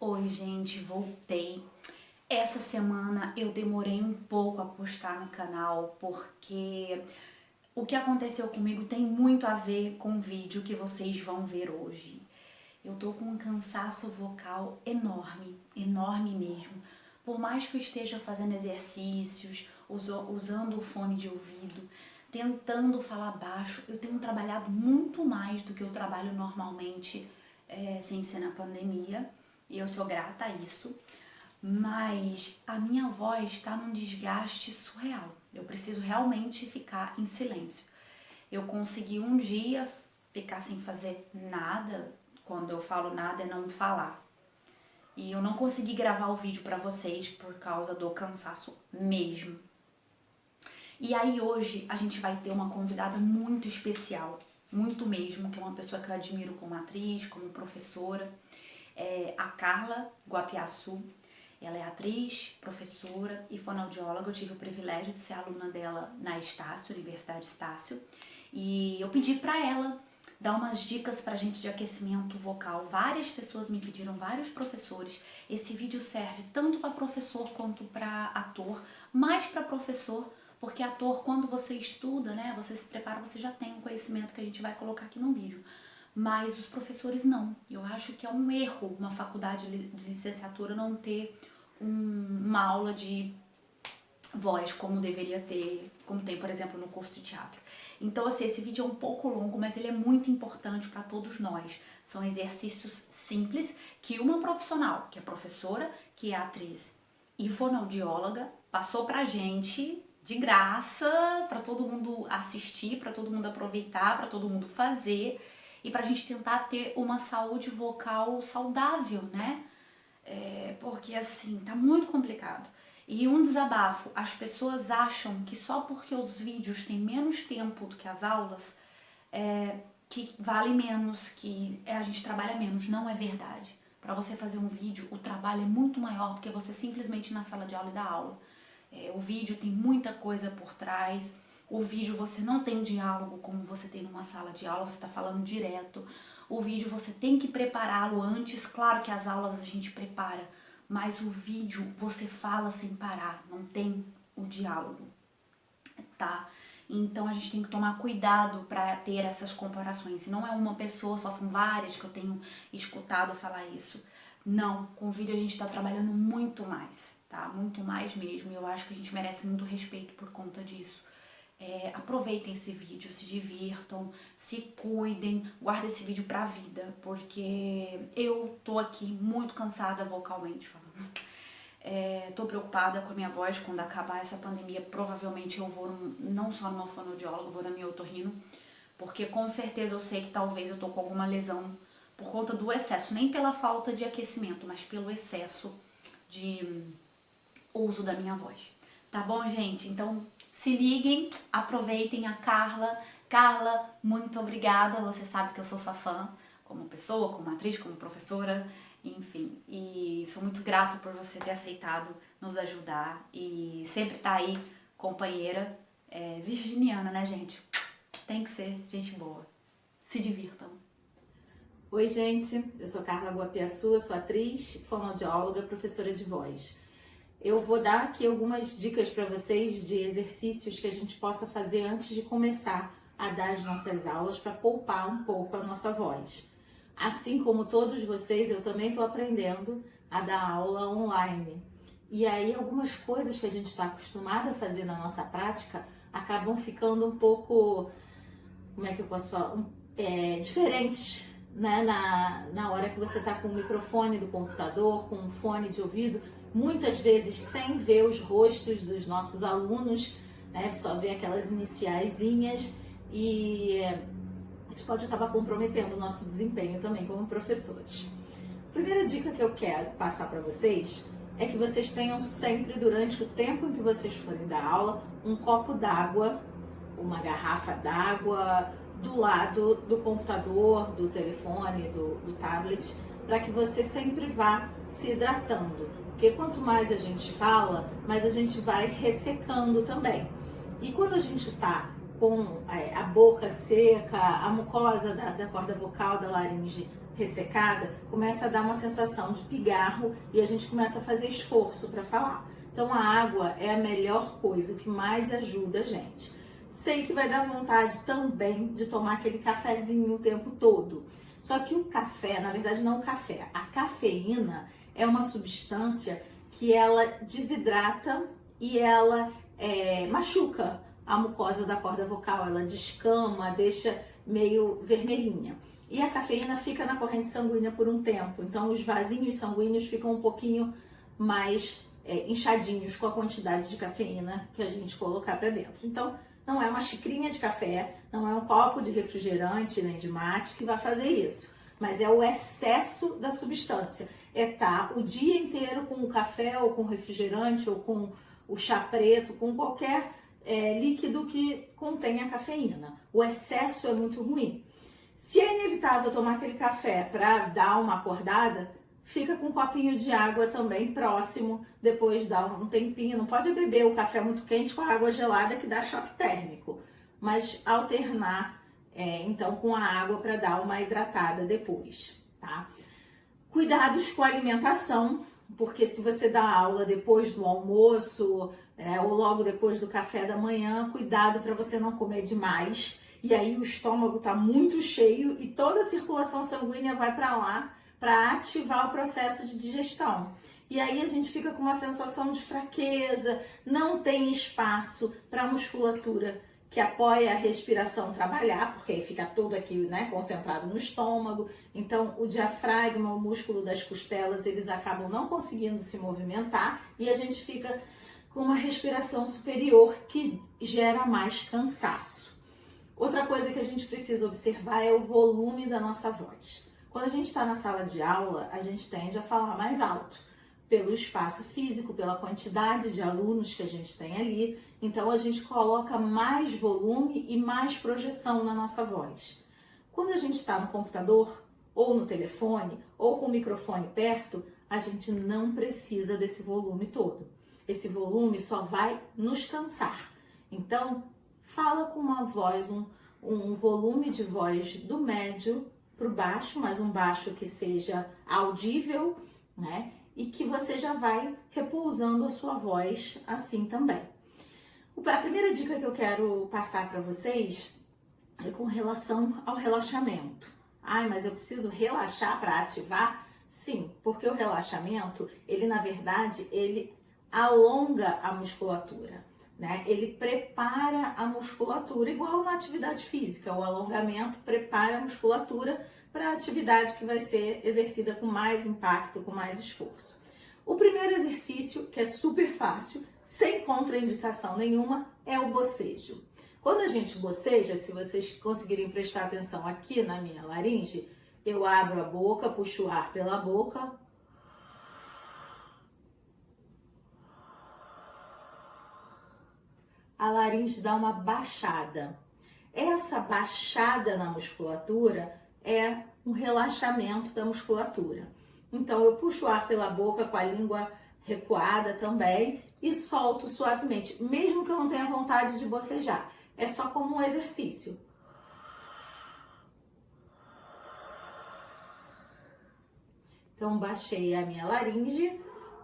Oi, gente, voltei. Essa semana eu demorei um pouco a postar no canal porque o que aconteceu comigo tem muito a ver com o vídeo que vocês vão ver hoje. Eu tô com um cansaço vocal enorme, enorme mesmo. Por mais que eu esteja fazendo exercícios, usando o fone de ouvido, tentando falar baixo, eu tenho trabalhado muito mais do que eu trabalho normalmente, sem ser na pandemia. E eu sou grata a isso, mas a minha voz está num desgaste surreal. Eu preciso realmente ficar em silêncio. Eu consegui um dia ficar sem fazer nada. Quando eu falo nada é não falar. E eu não consegui gravar o vídeo para vocês por causa do cansaço mesmo. E aí hoje a gente vai ter uma convidada muito especial, muito mesmo, que é uma pessoa que eu admiro como atriz, como professora. A Carla Guapiaçu. Ela é atriz, professora e fonoaudióloga. Eu tive o privilégio de ser aluna dela na Estácio, Universidade Estácio. E eu pedi para ela dar umas dicas pra gente de aquecimento vocal. Várias pessoas me pediram, vários professores. Esse vídeo serve tanto para professor quanto para ator, mais para professor, porque ator, quando você estuda, né, você se prepara, você já tem um conhecimento que a gente vai colocar aqui no vídeo. Mas os professores não. Eu acho que é um erro uma faculdade de licenciatura não ter uma aula de voz como deveria ter, como tem, por exemplo, no curso de teatro. Então, assim, esse vídeo é um pouco longo, mas ele é muito importante para todos nós. São exercícios simples que uma profissional, que é professora, que é atriz e fonoaudióloga, passou pra gente de graça, para todo mundo assistir, para todo mundo aproveitar, para todo mundo fazer e pra gente tentar ter uma saúde vocal saudável, né? Porque assim, tá muito complicado. E um desabafo, as pessoas acham que só porque os vídeos têm menos tempo do que as aulas, que vale menos, que a gente trabalha menos. Não é verdade. Para você fazer um vídeo, o trabalho é muito maior do que você simplesmente ir na sala de aula e dar aula. O vídeo tem muita coisa por trás. O vídeo você não tem diálogo como você tem numa sala de aula, você está falando direto. O vídeo você tem que prepará-lo antes, claro que as aulas a gente prepara, mas o vídeo você fala sem parar, não tem o diálogo, tá? Então a gente tem que tomar cuidado para ter essas comparações. Se não é uma pessoa, só são várias que eu tenho escutado falar isso. Não, com o vídeo a gente tá trabalhando muito mais, tá? Muito mais mesmo. E eu acho que a gente merece muito respeito por conta disso. Aproveitem esse vídeo, se divirtam, se cuidem, guardem esse vídeo pra vida, porque eu tô aqui muito cansada vocalmente falando. Tô preocupada com a minha voz. Quando acabar essa pandemia, provavelmente eu vou não só numa fonoaudióloga, vou na minha otorrino, porque com certeza eu sei que talvez eu tô com alguma lesão por conta do excesso, nem pela falta de aquecimento, mas pelo excesso de uso da minha voz. Tá bom, gente? Então, se liguem, aproveitem a Carla. Carla, muito obrigada. Você sabe que eu sou sua fã, como pessoa, como atriz, como professora, enfim. E sou muito grata por você ter aceitado nos ajudar e sempre tá aí, companheira. Virginiana, né, gente? Tem que ser gente boa. Se divirtam. Oi, gente, eu sou Carla Guapiaçu, sou atriz, fonoaudióloga, professora de voz. Eu vou dar aqui algumas dicas para vocês de exercícios que a gente possa fazer antes de começar a dar as nossas aulas para poupar um pouco a nossa voz. Assim como todos vocês, eu também estou aprendendo a dar aula online. E aí algumas coisas que a gente está acostumado a fazer na nossa prática acabam ficando um pouco, como é que eu posso falar, diferentes, né? Na hora que você está com o microfone do computador, com um fone de ouvido, muitas vezes sem ver os rostos dos nossos alunos, né? Só ver aquelas iniciaizinhas e isso pode acabar comprometendo o nosso desempenho também como professores. A primeira dica que eu quero passar para vocês é que vocês tenham sempre, durante o tempo em que vocês forem dar aula, um copo d'água, uma garrafa d'água do lado do computador, do telefone, do tablet, para que você sempre vá se hidratando. Porque quanto mais a gente fala, mais a gente vai ressecando também. E quando a gente está com a boca seca, a mucosa da corda vocal, da laringe ressecada, começa a dar uma sensação de pigarro e a gente começa a fazer esforço para falar. Então a água é a melhor coisa, o que mais ajuda a gente. Sei que vai dar vontade também de tomar aquele cafezinho o tempo todo. Só que o café, na verdade não o café, a cafeína é uma substância que ela desidrata e ela machuca a mucosa da corda vocal, ela descama, deixa meio vermelhinha. E a cafeína fica na corrente sanguínea por um tempo, então os vasinhos sanguíneos ficam um pouquinho mais inchadinhos com a quantidade de cafeína que a gente colocar para dentro. Então, não é uma xicrinha de café, não é um copo de refrigerante nem de mate que vai fazer isso, mas é o excesso da substância. É estar o dia inteiro com o café ou com o refrigerante ou com o chá preto, com qualquer líquido que contenha cafeína. O excesso é muito ruim. Se é inevitável tomar aquele café para dar uma acordada, fica com um copinho de água também próximo, depois dá um tempinho. Não pode beber o café muito quente com a água gelada que dá choque térmico, mas alternar então com a água para dar uma hidratada depois, tá? Cuidados com a alimentação, porque se você dá aula depois do almoço ou logo depois do café da manhã, cuidado para você não comer demais. E aí o estômago está muito cheio e toda a circulação sanguínea vai para lá para ativar o processo de digestão. E aí a gente fica com uma sensação de fraqueza, não tem espaço para a musculatura que apoia a respiração trabalhar, porque aí fica tudo aqui, concentrado no estômago. Então o diafragma, o músculo das costelas, eles acabam não conseguindo se movimentar e a gente fica com uma respiração superior que gera mais cansaço. Outra coisa que a gente precisa observar é o volume da nossa voz. Quando a gente está na sala de aula, a gente tende a falar mais alto, pelo espaço físico, pela quantidade de alunos que a gente tem ali. Então a gente coloca mais volume e mais projeção na nossa voz. Quando a gente está no computador, ou no telefone, ou com o microfone perto, a gente não precisa desse volume todo. Esse volume só vai nos cansar. Então, fala com uma voz, um volume de voz do médio para o baixo, mas um baixo que seja audível, e que você já vai repousando a sua voz assim também. A primeira dica que eu quero passar para vocês é com relação ao relaxamento. Mas eu preciso relaxar para ativar? Sim, porque o relaxamento, ele na verdade, ele alonga a musculatura. Ele prepara a musculatura, igual na atividade física. O alongamento prepara a musculatura para a atividade que vai ser exercida com mais impacto, com mais esforço. O primeiro exercício, que é super fácil, sem contraindicação nenhuma, é o bocejo. Quando a gente boceja, se vocês conseguirem prestar atenção aqui na minha laringe, eu abro a boca, puxo o ar pela boca. A laringe dá uma baixada. Essa baixada na musculatura é um relaxamento da musculatura. Então eu puxo o ar pela boca com a língua recuada também e solto suavemente, mesmo que eu não tenha vontade de bocejar. É só como um exercício. Então baixei a minha laringe,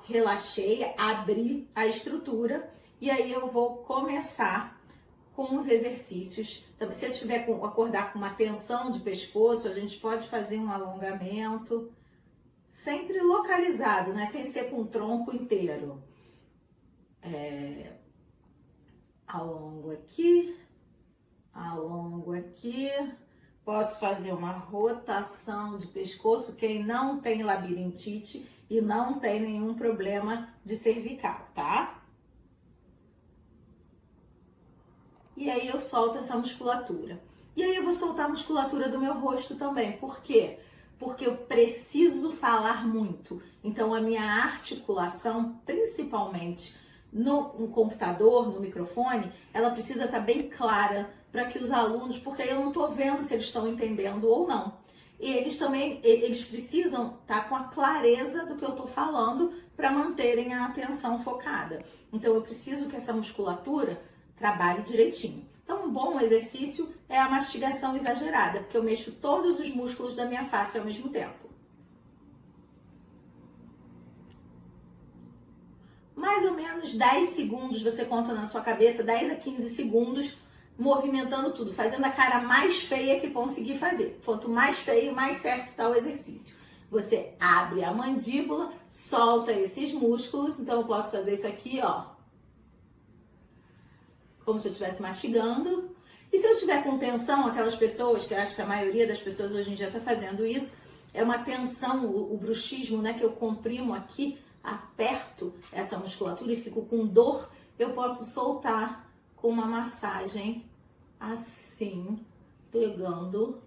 relaxei, abri a estrutura. E aí eu vou começar com os exercícios. Então, se eu tiver acordar com uma tensão de pescoço, a gente pode fazer um alongamento, sempre localizado, sem ser com o tronco inteiro. Alongo aqui. Posso fazer uma rotação de pescoço, quem não tem labirintite e não tem nenhum problema de cervical, tá? E aí eu solto essa musculatura. E aí eu vou soltar a musculatura do meu rosto também. Por quê? Porque eu preciso falar muito. Então a minha articulação, principalmente no computador, no microfone, ela precisa estar bem clara para que os alunos, porque eu não estou vendo se eles estão entendendo ou não. E eles precisam estar com a clareza do que eu estou falando para manterem a atenção focada. Então eu preciso que essa musculatura trabalhe direitinho. Então Então, um bom exercício é a mastigação exagerada, porque eu mexo todos os músculos da minha face ao mesmo tempo. Mais ou menos 10 segundos, você conta na sua cabeça, 10 a 15 segundos, movimentando tudo, fazendo a cara mais feia que conseguir fazer. Quanto mais feio, mais certo está o exercício. Você abre a mandíbula, solta esses músculos, então eu posso fazer isso aqui, ó, como se eu estivesse mastigando. E se eu tiver com tensão, aquelas pessoas, que eu acho que a maioria das pessoas hoje em dia está fazendo isso, é uma tensão, o bruxismo, né, que eu comprimo aqui, aperto essa musculatura e fico com dor, eu posso soltar com uma massagem assim, pegando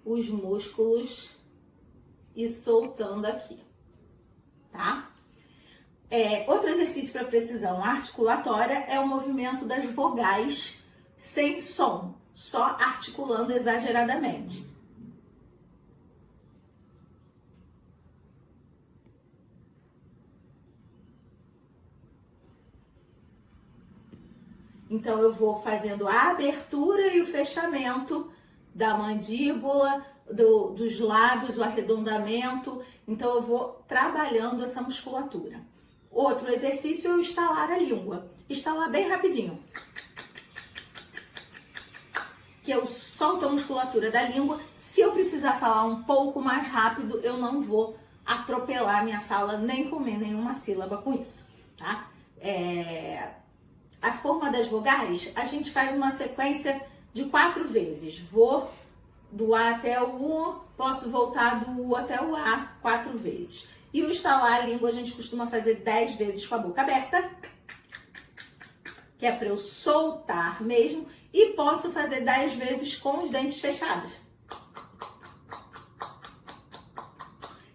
os músculos e soltando aqui, tá? Outro exercício para precisão articulatória é o movimento das vogais sem som, só articulando exageradamente. Então, eu vou fazendo a abertura e o fechamento da mandíbula, dos lábios, o arredondamento. Então, eu vou trabalhando essa musculatura. Outro exercício é o estalar a língua. Estalar bem rapidinho. Que eu solto a musculatura da língua. Se eu precisar falar um pouco mais rápido, eu não vou atropelar a minha fala, nem comer nenhuma sílaba com isso, tá? A forma das vogais, a gente faz uma sequência de 4 vezes. Vou do A até o U, posso voltar do U até o A 4 vezes. E o estalar a língua a gente costuma fazer 10 vezes com a boca aberta, que é para eu soltar mesmo, e posso fazer 10 vezes com os dentes fechados.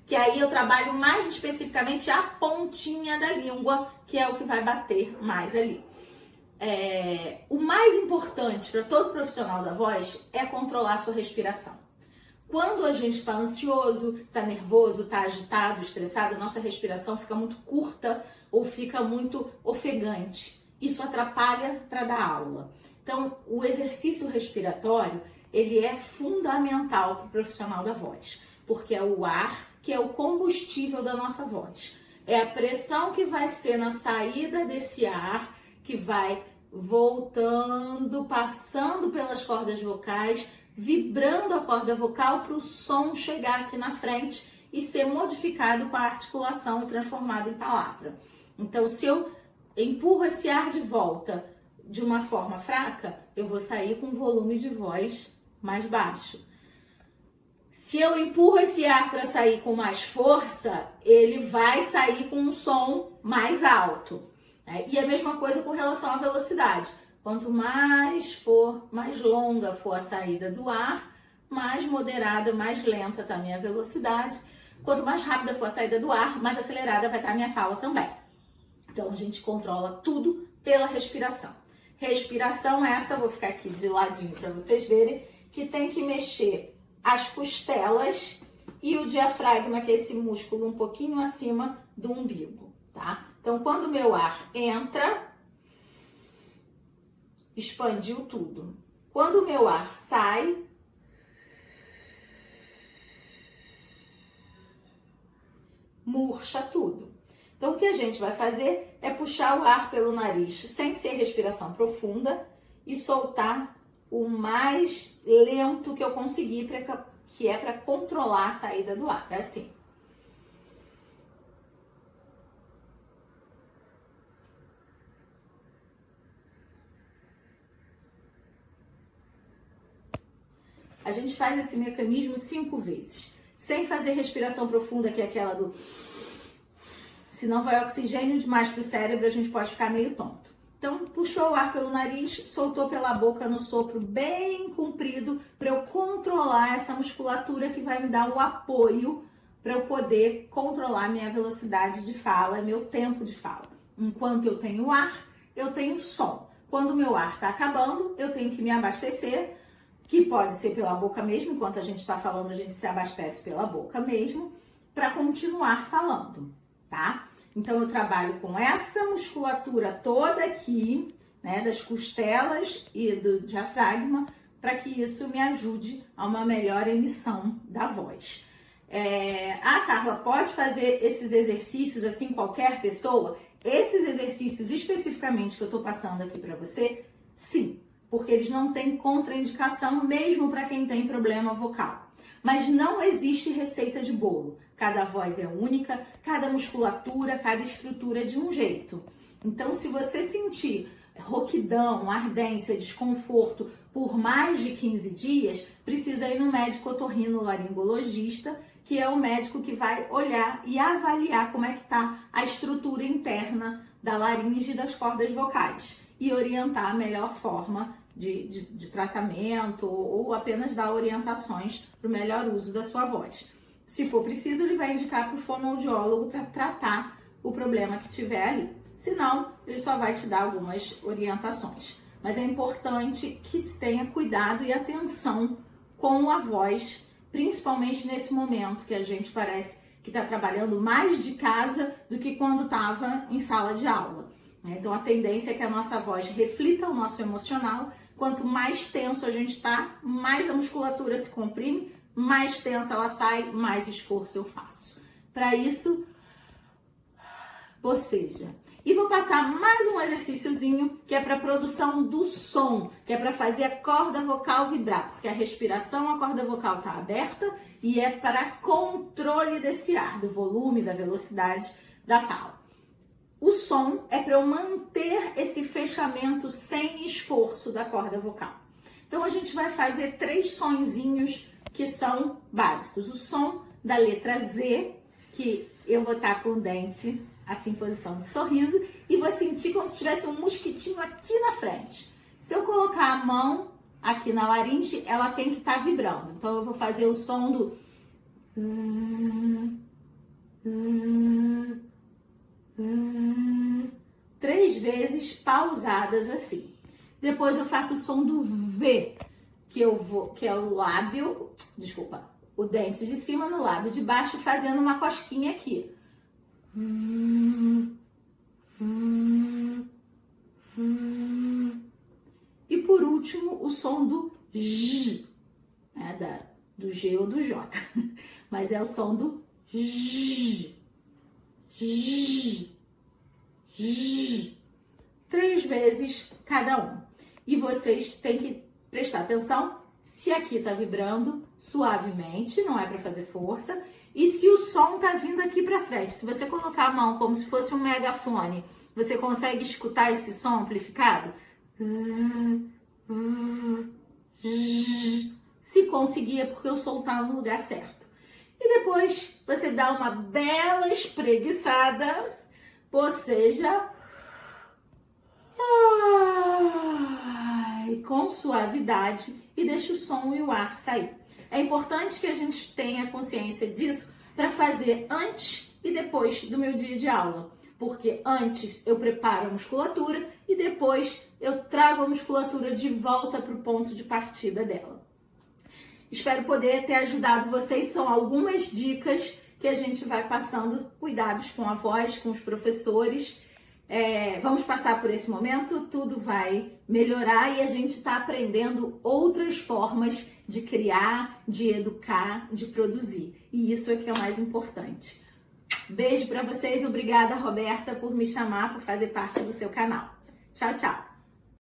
Que aí eu trabalho mais especificamente a pontinha da língua, que é o que vai bater mais ali. O mais importante para todo profissional da voz é controlar a sua respiração. Quando a gente está ansioso, está nervoso, está agitado, estressado, a nossa respiração fica muito curta ou fica muito ofegante. Isso atrapalha para dar aula. Então, o exercício respiratório, ele é fundamental para o profissional da voz, porque é o ar que é o combustível da nossa voz. É a pressão que vai ser na saída desse ar que vai voltando, passando pelas cordas vocais, vibrando a corda vocal para o som chegar aqui na frente e ser modificado com a articulação e transformado em palavra. Então, se eu empurro esse ar de volta de uma forma fraca, eu vou sair com um volume de voz mais baixo. Se eu empurro esse ar para sair com mais força, ele vai sair com um som mais alto. E a mesma coisa com relação à velocidade. Quanto mais longa for a saída do ar, mais moderada, mais lenta está a minha velocidade. Quanto mais rápida for a saída do ar, mais acelerada vai estar a minha fala também. Então, a gente controla tudo pela respiração. Respiração essa, vou ficar aqui de ladinho para vocês verem, que tem que mexer as costelas e o diafragma, que é esse músculo um pouquinho acima do umbigo, tá? Então, quando o meu ar entra, expandiu tudo. Quando o meu ar sai, murcha tudo. Então, o que a gente vai fazer é puxar o ar pelo nariz, sem ser respiração profunda, e soltar o mais lento que eu conseguir, que é para controlar a saída do ar. É assim. A gente faz esse mecanismo 5 vezes, sem fazer respiração profunda, que é aquela do... Senão vai oxigênio demais para o cérebro, a gente pode ficar meio tonto. Então, puxou o ar pelo nariz, soltou pela boca no sopro bem comprido, para eu controlar essa musculatura que vai me dar um apoio para eu poder controlar minha velocidade de fala, meu tempo de fala. Enquanto eu tenho ar, eu tenho som. Quando o meu ar está acabando, eu tenho que me abastecer, que pode ser pela boca mesmo, enquanto a gente está falando, a gente se abastece pela boca mesmo, para continuar falando, tá? Então, eu trabalho com essa musculatura toda aqui, né, das costelas e do diafragma, para que isso me ajude a uma melhor emissão da voz. Carla, pode fazer esses exercícios assim qualquer pessoa? Esses exercícios especificamente que eu estou passando aqui para você, sim, porque eles não têm contraindicação mesmo para quem tem problema vocal. Mas não existe receita de bolo. Cada voz é única, cada musculatura, cada estrutura é de um jeito. Então, se você sentir rouquidão, ardência, desconforto por mais de 15 dias, precisa ir no médico otorrinolaringologista, que é o médico que vai olhar e avaliar como é que está a estrutura interna da laringe e das cordas vocais e orientar a melhor forma de tratamento ou apenas dar orientações para o melhor uso da sua voz. Se for preciso, ele vai indicar para o fonoaudiólogo para tratar o problema que tiver ali. Se não, ele só vai te dar algumas orientações. Mas é importante que se tenha cuidado e atenção com a voz, principalmente nesse momento que a gente parece que está trabalhando mais de casa do que quando estava em sala de aula. Então a tendência é que a nossa voz reflita o nosso emocional. Quanto mais tenso a gente está, mais a musculatura se comprime, mais tensa ela sai, mais esforço eu faço. Para isso, boceja. E vou passar mais um exercíciozinho que é para produção do som, que é para fazer a corda vocal vibrar, porque a respiração, a corda vocal está aberta e é para controle desse ar, do volume, da velocidade da fala. O som é para eu manter esse fechamento sem esforço da corda vocal. Então a gente vai fazer 3 sonzinhos que são básicos. O som da letra Z, que eu vou estar com o dente assim, em posição de sorriso, e vou sentir como se tivesse um mosquitinho aqui na frente. Se eu colocar a mão aqui na laringe, ela tem que estar vibrando. Então, eu vou fazer o som do z, 3 vezes pausadas assim. Depois eu faço o som do V, que é o lábio, o dente de cima no lábio de baixo, fazendo uma cosquinha aqui. E por último, o som do J, né, do G ou do J, mas é o som do J. 3 vezes cada um. E vocês têm que prestar atenção se aqui tá vibrando suavemente, não é para fazer força, e se o som tá vindo aqui para frente. Se você colocar a mão como se fosse um megafone, você consegue escutar esse som amplificado? Se conseguir, é porque o som tá no lugar certo. E depois você dá uma bela espreguiçada, boceja, com suavidade, e deixa o som e o ar sair. É importante que a gente tenha consciência disso para fazer antes e depois do meu dia de aula, porque antes eu preparo a musculatura e depois eu trago a musculatura de volta para o ponto de partida dela. Espero poder ter ajudado vocês. São algumas dicas que a gente vai passando, cuidados com a voz, com os professores. Vamos passar por esse momento, tudo vai melhorar e a gente está aprendendo outras formas de criar, de educar, de produzir. E isso é que é o mais importante. Beijo para vocês, obrigada Roberta por me chamar, por fazer parte do seu canal. Tchau, tchau!